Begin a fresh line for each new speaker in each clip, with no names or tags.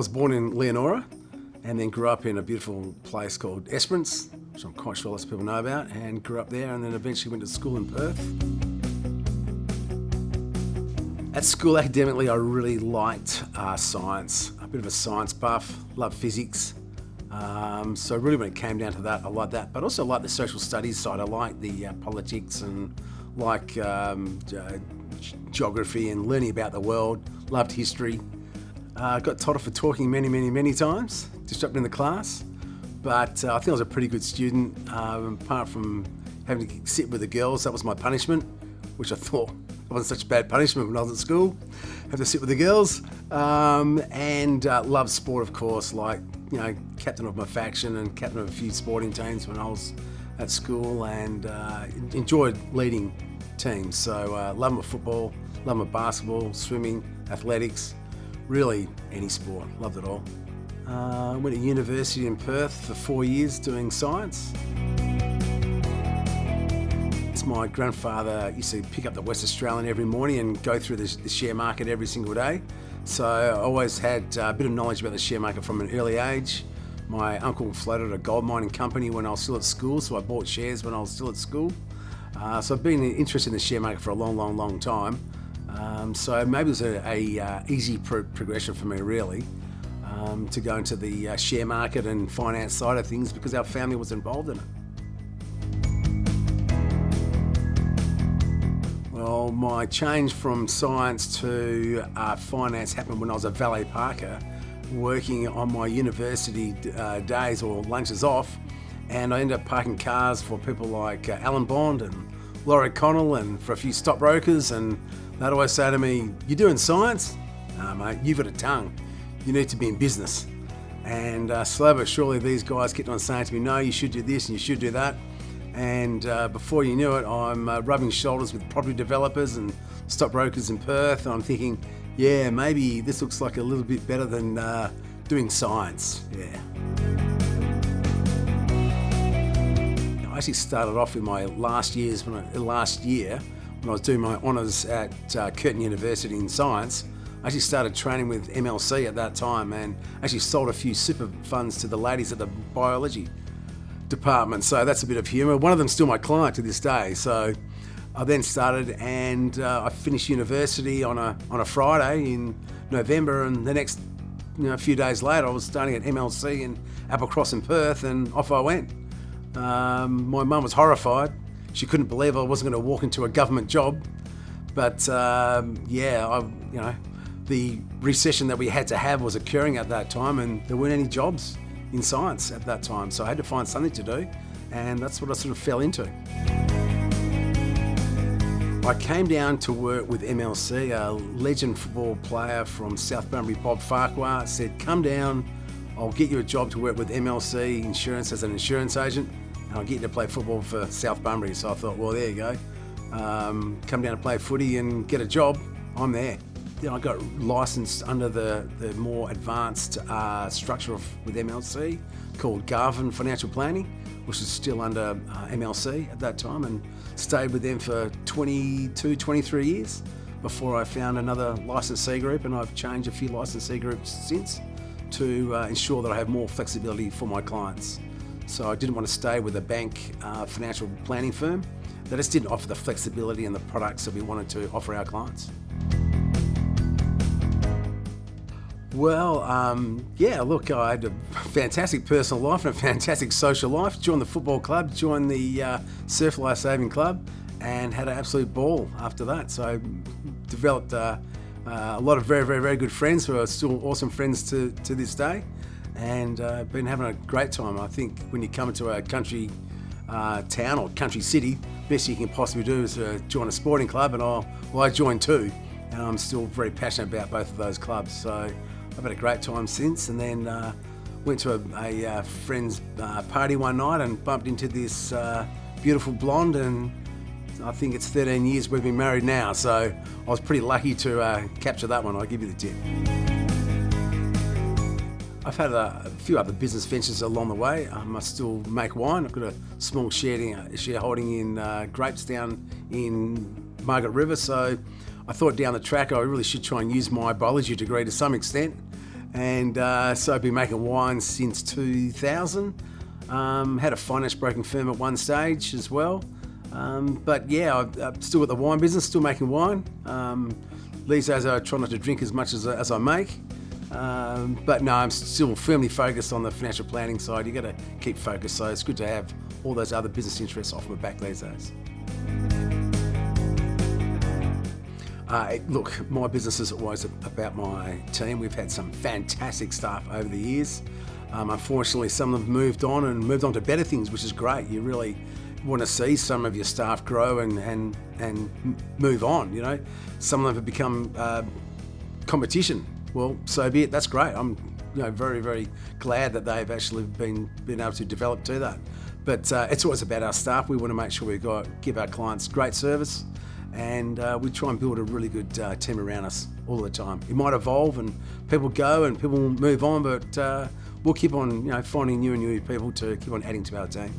was born in Leonora and then grew up in a beautiful place called Esperance, which I'm quite sure lots of people know about, and grew up there and then eventually went to school in Perth. At school, academically, I really liked science. A bit of a science buff, loved physics. So really when it came down to that, I liked that. But also I liked the social studies side. I liked the politics and geography and learning about the world. Loved history. Got told off for talking many times, disrupting the class. But I think I was a pretty good student. Apart from having to sit with the girls, that was my punishment, which I thought wasn't such a bad punishment when I was at school. Have to sit with the girls. And loved sport, of course, captain of my faction and captain of a few sporting teams when I was at school, and enjoyed leading teams. So love my football, love my basketball, swimming, athletics, really any sport, loved it all. Went to university in Perth for 4 years doing science. My grandfather used to pick up the West Australian every morning and go through the share market every single day. So I always had a bit of knowledge about the share market from an early age. My uncle floated a gold mining company when I was still at school, so I bought shares when I was still at school. So I've been interested in the share market for a long time. So maybe it was a easy progression for me, really, to go into the share market and finance side of things because our family was involved in it. Well, my change from science to finance happened when I was a valet parker, working on my university days or lunches off, and I ended up parking cars for people like Alan Bond and Laurie Connell and for a few stockbrokers, and they'd always say to me, "You doing science? No, mate, you've got a tongue. You need to be in business." And slowly but surely these guys kept on saying to me, "No, you should do this and you should do that." And before you knew it, I'm rubbing shoulders with property developers and stockbrokers in Perth, and I'm thinking, yeah, maybe this looks like a little bit better than doing science. Yeah. I actually started off in my last year when I was doing my honours at Curtin University in science. I actually started training with MLC at that time and actually sold a few super funds to the ladies at the biology department, so that's a bit of humour. One of them's still my client to this day. So I then started and I finished university on a Friday in November, and the next few days later I was starting at MLC in Applecross in Perth, and off I went. My mum was horrified. She couldn't believe I wasn't going to walk into a government job, but the recession that we had to have was occurring at that time, and there weren't any jobs in science at that time, so I had to find something to do, and that's what I sort of fell into. I came down to work with MLC. A legend football player from South Bunbury, Bob Farquhar, said, "Come down, I'll get you a job to work with MLC Insurance as an insurance agent, and I'll get you to play football for South Bunbury." So I thought, well, there you go. Come down to play footy and get a job, I'm there. Then I got licensed under the more advanced structure with MLC called Garvin Financial Planning, which is still under MLC at that time, and stayed with them for 23 years before I found another licensee group, and I've changed a few licensee groups since to ensure that I have more flexibility for my clients. So I didn't want to stay with a bank financial planning firm that just didn't offer the flexibility and the products that we wanted to offer our clients. Well, look, I had a fantastic personal life and a fantastic social life. Joined the football club, joined the Surf Life Saving Club, and had an absolute ball after that. So I developed a lot of very good friends who are still awesome friends to this day, and been having a great time. I think when you come into a country town or country city, best you can possibly do is join a sporting club, and I joined too, and I'm still very passionate about both of those clubs. So I've had a great time since, and then went to a friend's party one night and bumped into this beautiful blonde, and I think it's 13 years we've been married now, so I was pretty lucky to capture that one. I'll give you the tip. I've had a few other business ventures along the way. I still make wine. I've got a small shareholding in grapes down in Margaret River, so I thought down the track I really should try and use my biology degree to some extent And so I've been making wine since 2000. Had a finance broking firm at one stage as well. But yeah, I've still got the wine business, still making wine. These days I try not to drink as much as I make. But no, I'm still firmly focused on the financial planning side. You got to keep focused, so it's good to have all those other business interests off my back these days. Look, my business is always about my team. We've had some fantastic staff over the years. Unfortunately, some of them moved on to better things, which is great. You really want to see some of your staff grow and move on. You know, some of them have become competition. Well, so be it. That's great. I'm very, very glad that they've actually been able to develop to that. But it's always about our staff. We want to make sure we give our clients great service. And we try and build a really good team around us all the time. It might evolve and people go and people move on, but we'll keep on finding new and new people to keep on adding to our team.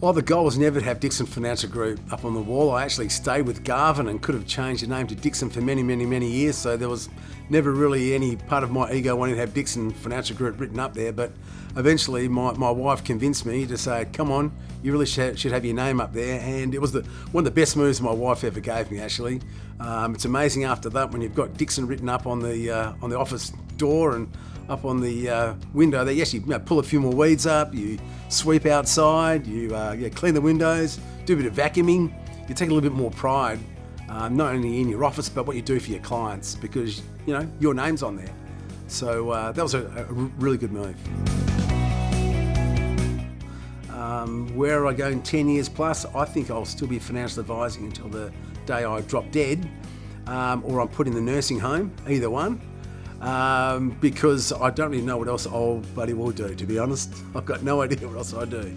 Well, the goal was never to have Dixon Financial Group up on the wall. I actually stayed with Garvin and could have changed the name to Dixon for many, many, many years, so there was never really any part of my ego wanting to have Dixon Financial Group written up there. But eventually my wife convinced me to say, come on, you really should have your name up there. And it was one of the best moves my wife ever gave me, actually. It's amazing after that when you've got Dixon written up on the office door and up on the window, that you actually pull a few more weeds up, you sweep outside, you clean the windows, do a bit of vacuuming. You take a little bit more pride, not only in your office, but what you do for your clients, because your name's on there. So that was a really good move. Where am I going 10 years plus? I think I'll still be financial advising until the day I drop dead, or I'm put in the nursing home, either one. Because I don't really know what else old buddy will do, to be honest. I've got no idea what else I do.